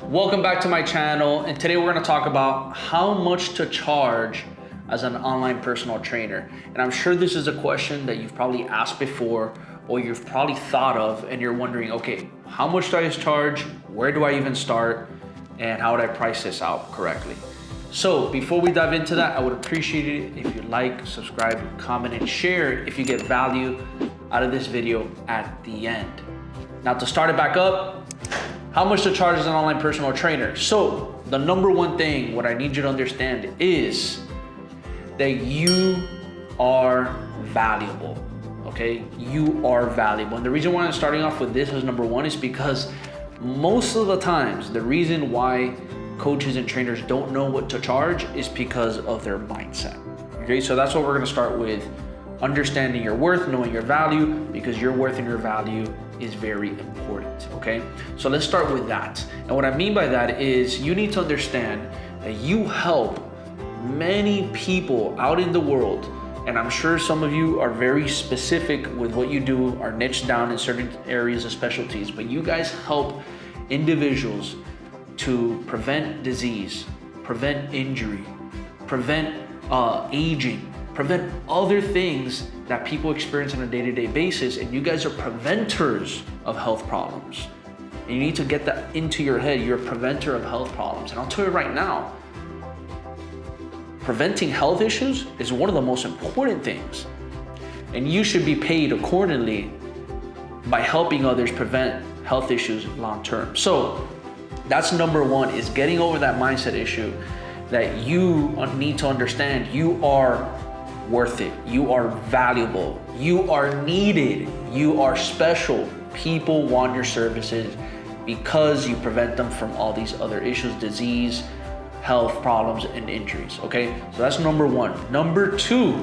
Welcome back to my channel, and today we're going to talk about how much to charge as an online personal trainer. And I'm sure this is a question that you've probably asked before or you've probably thought of, and you're wondering, okay, how much do I charge? Where do I even start? And how would I price this out correctly? So before we dive into that, I would appreciate it if you like, subscribe, comment, and share if you get value out of this video at the end. Now to start it back up, how much to charge as an online personal trainer? So the number one thing, what I need you to understand is that you are valuable, okay? You are valuable. And the reason why I'm starting off with this as number one is because most of the times, the reason why coaches and trainers don't know what to charge is because of their mindset, okay? So that's what we're gonna start with, understanding your worth, knowing your value, because your worth and your value is very important, okay? So let's start with that. And what I mean by that is you need to understand that you help many people out in the world, and I'm sure some of you are very specific with what you do, are niched down in certain areas of specialties, but you guys help individuals to prevent disease, prevent injury, prevent aging, prevent other things that people experience on a day-to-day basis, and you guys are preventers of health problems. And you need to get that into your head. You're a preventer of health problems. And I'll tell you right now, preventing health issues is one of the most important things. And you should be paid accordingly by helping others prevent health issues long-term. So that's number one, is getting over that mindset issue that you need to understand you are worth it. You are valuable. You are needed. You are special. People want your services because you prevent them from all these other issues, disease, health problems, and injuries, okay? So that's number one. Number two,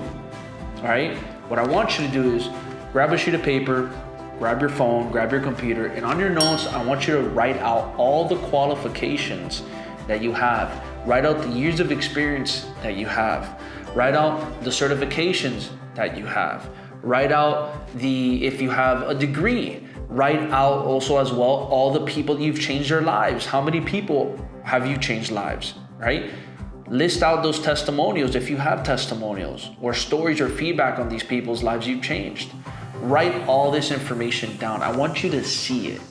all right? What I want you to do is grab a sheet of paper, grab your phone, grab your computer, and on your notes, I want you to write out all the qualifications that you have. Write out the years of experience that you have. Write out the certifications that you have. Write out if you have a degree. Write out also as well all the people you've changed their lives. How many people have you changed lives, right? List out those testimonials if you have testimonials or stories or feedback on these people's lives you've changed. Write all this information down. I want you to see it.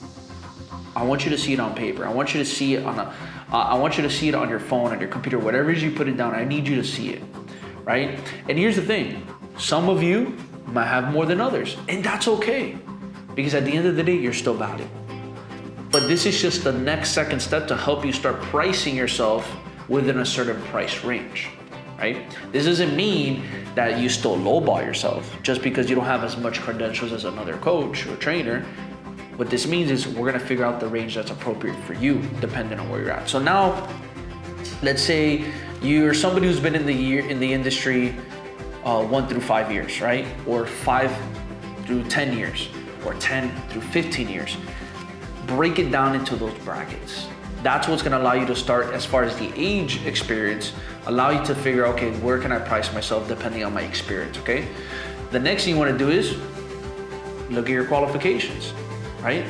I want you to see it on paper. I want you to see it I want you to see it on your phone, on your computer, whatever it is you put it down. I need you to see it, right? And here's the thing. Some of you might have more than others, and that's okay, because at the end of the day, you're still valuable. But this is just the second step to help you start pricing yourself within a certain price range, right? This doesn't mean that you still lowball yourself just because you don't have as much credentials as another coach or trainer. What this means is we're gonna figure out the range that's appropriate for you, depending on where you're at. So now, let's say you're somebody who's been in the industry 1 through 5 years, right? Or 5 through 10 years, or 10 through 15 years. Break it down into those brackets. That's what's gonna allow you to start, as far as the age experience, allow you to figure, okay, where can I price myself depending on my experience, okay? The next thing you wanna do is look at your qualifications, right?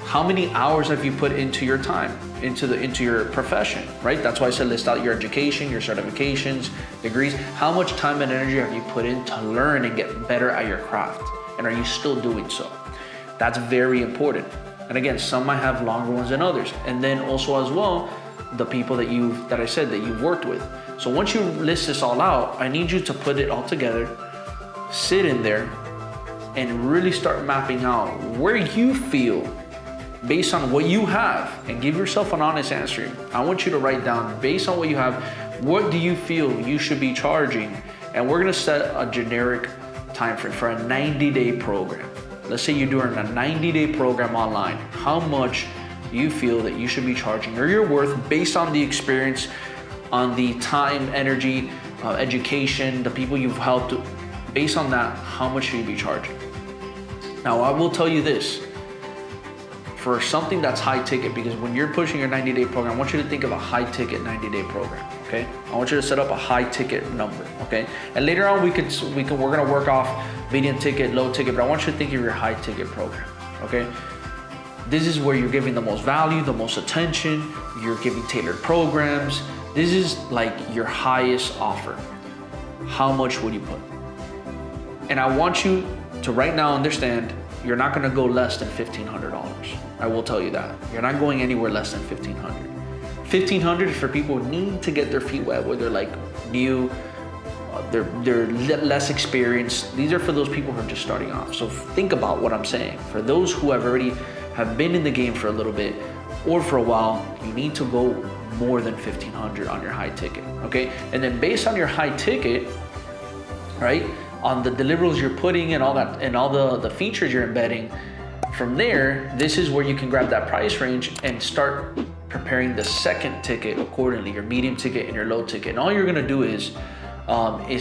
How many hours have you put into your time, into your profession, right? That's why I said list out your education, your certifications, degrees. How much time and energy have you put in to learn and get better at your craft? And are you still doing so? That's very important. And again, some might have longer ones than others. And then also as well, the people that I said that you've worked with. So once you list this all out, I need you to put it all together, sit in there, and really start mapping out where you feel based on what you have, and give yourself an honest answer. I want you to write down, based on what you have, what do you feel you should be charging? And we're gonna set a generic time frame for a 90-day program. Let's say you're doing a 90-day program online. How much do you feel that you should be charging, or your worth, based on the experience, on the time, energy, education, the people you've helped? Based on that, how much should you be charging? Now, I will tell you this, for something that's high ticket, because when you're pushing your 90-day program, I want you to think of a high ticket 90-day program, okay? I want you to set up a high ticket number, okay? And later on, we're gonna work off medium ticket, low ticket, but I want you to think of your high ticket program, okay? This is where you're giving the most value, the most attention, you're giving tailored programs. This is like your highest offer. How much would you put? And I want you to right now understand, you're not gonna go less than $1,500. I will tell you that. You're not going anywhere less than $1,500. $1,500 is for people who need to get their feet wet, where they're like new, they're less experienced. These are for those people who are just starting off. So think about what I'm saying. For those who have been in the game for a little bit or for a while, you need to go more than $1,500 on your high ticket, okay? And then based on your high ticket, right, on the deliverables you're putting and all that, and all the features you're embedding, from there, this is where you can grab that price range and start preparing the second ticket accordingly, your medium ticket and your low ticket. And all you're gonna do is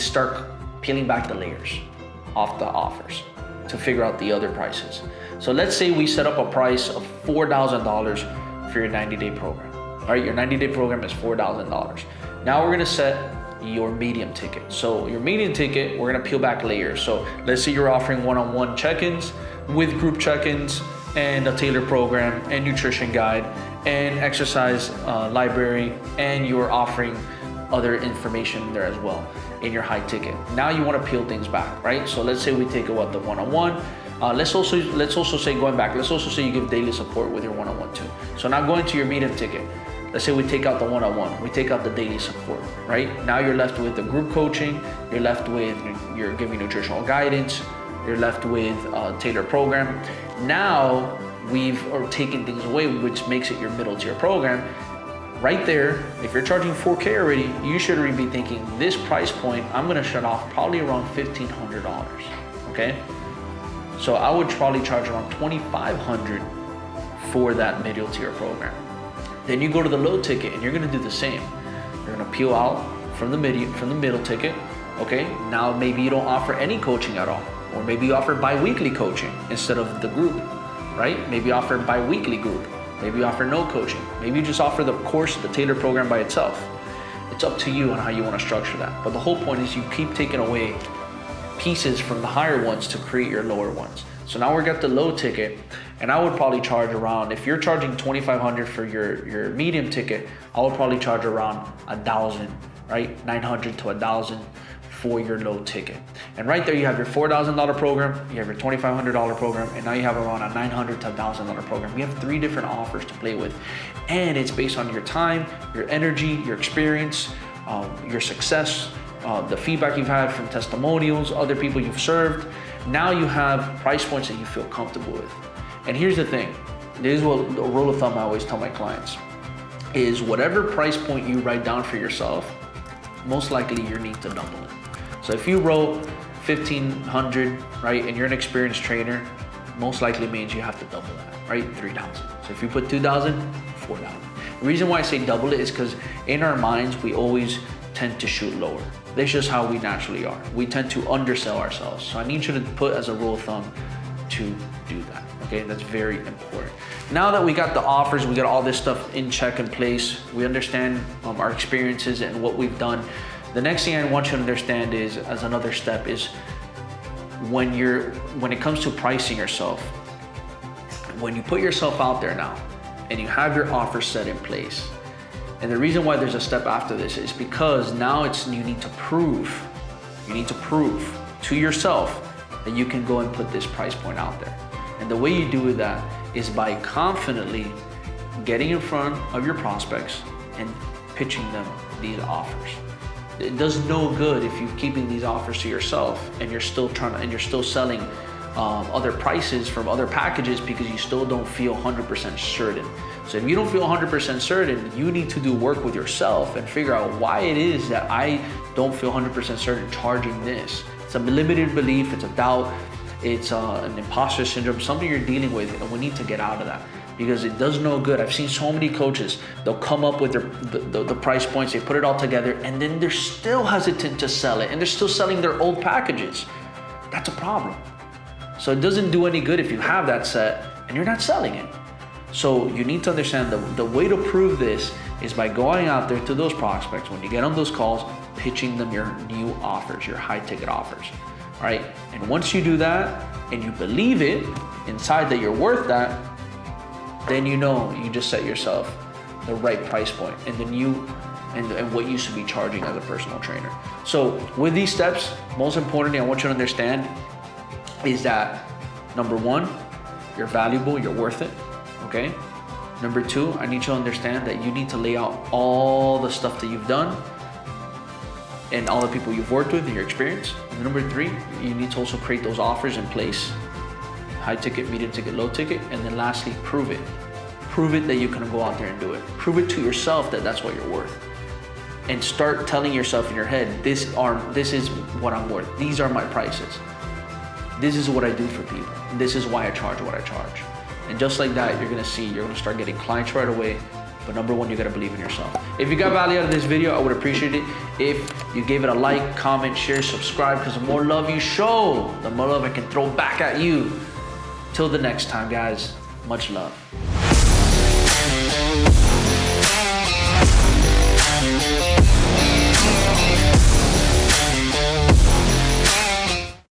start peeling back the layers off the offers to figure out the other prices. So let's say we set up a price of $4,000 for your 90-day program. All right, your 90-day program is $4,000. Now we're gonna set your medium ticket. So your medium ticket, we're gonna peel back layers. So let's say you're offering one-on-one check-ins with group check-ins and a tailored program and nutrition guide and exercise library, and you're offering other information there as well in your high ticket. Now you want to peel things back, right? So let's say we take the one-on-one. Let's also say, going back, let's also say you give daily support with your one-on-one too. So now going to your medium ticket, let's say we take out the one-on-one, we take out the daily support, right? Now you're left with the group coaching, you're giving nutritional guidance, you're left with a tailored program. Now are taking things away, which makes it your middle tier program. Right there, if you're charging 4K already, you should already be thinking, this price point, I'm gonna shut off probably around $1,500, okay? So I would probably charge around $2,500 for that middle tier program. Then you go to the low ticket and you're gonna do the same. You're gonna peel out from the middle ticket, okay? Now maybe you don't offer any coaching at all, or maybe you offer bi-weekly coaching instead of the group, right? Maybe you offer bi-weekly group. Maybe you offer no coaching. Maybe you just offer the course, the tailored program by itself. It's up to you on how you want to structure that. But the whole point is you keep taking away pieces from the higher ones to create your lower ones. So now we're at the low ticket, and I would probably charge around, if you're charging $2,500 for your medium ticket, I would probably charge around $1,000, right? $900 to $1,000 for your low ticket. And right there you have your $4,000 program, you have your $2,500 program, and now you have around a $900 to $1,000 program. You have 3 different offers to play with, and it's based on your time, your energy, your experience, your success, the feedback you've had from testimonials, other people you've served. Now you have price points that you feel comfortable with. And here's the thing, this is what the rule of thumb I always tell my clients, is whatever price point you write down for yourself, most likely you need to double it. So if you wrote $1,500, right, and you're an experienced trainer, most likely means you have to double that, right? $3,000. So if you put $2,000, $4,000. The reason why I say double it is because in our minds, we always tend to shoot lower. That's just how we naturally are. We tend to undersell ourselves. So I need you to put as a rule of thumb to do that, okay? That's very important. Now that we got the offers, we got all this stuff in check and place, we understand our experiences and what we've done. The next thing I want you to understand is, as another step, is when it comes to pricing yourself, when you put yourself out there now and you have your offer set in place, and the reason why there's a step after this is because now you need to prove to yourself that you can go and put this price point out there. And the way you do that is by confidently getting in front of your prospects and pitching them these offers. It does no good if you're keeping these offers to yourself and you're still selling other prices from other packages because you still don't feel 100% certain. So if you don't feel 100% certain, you need to do work with yourself and figure out why it is that I don't feel 100% certain charging this. It's a limited belief, it's a doubt, it's an imposter syndrome, something you're dealing with, and we need to get out of that, because it does no good. I've seen so many coaches, they'll come up with the price points, they put it all together, and then they're still hesitant to sell it, and they're still selling their old packages. That's a problem. So it doesn't do any good if you have that set and you're not selling it. So you need to understand the way to prove this is by going out there to those prospects, when you get on those calls, pitching them your new offers, your high ticket offers, all right? And once you do that and you believe it inside that you're worth that, then you know you just set yourself the right price point and then and what you should be charging as a personal trainer. So with these steps, most importantly, I want you to understand is that number one, you're valuable, you're worth it, okay? Number two, I need you to understand that you need to lay out all the stuff that you've done and all the people you've worked with and your experience. And number three, you need to also create those offers in place, high ticket, medium ticket, low ticket. And then lastly, prove it. Prove it that you can go out there and do it. Prove it to yourself that that's what you're worth. And start telling yourself in your head, this is what I'm worth. These are my prices. This is what I do for people. This is why I charge what I charge. And just like that, you're gonna start getting clients right away. But number one, you gotta believe in yourself. If you got value out of this video, I would appreciate it if you gave it a like, comment, share, subscribe, because the more love you show, the more love I can throw back at you. Till the next time, guys, much love.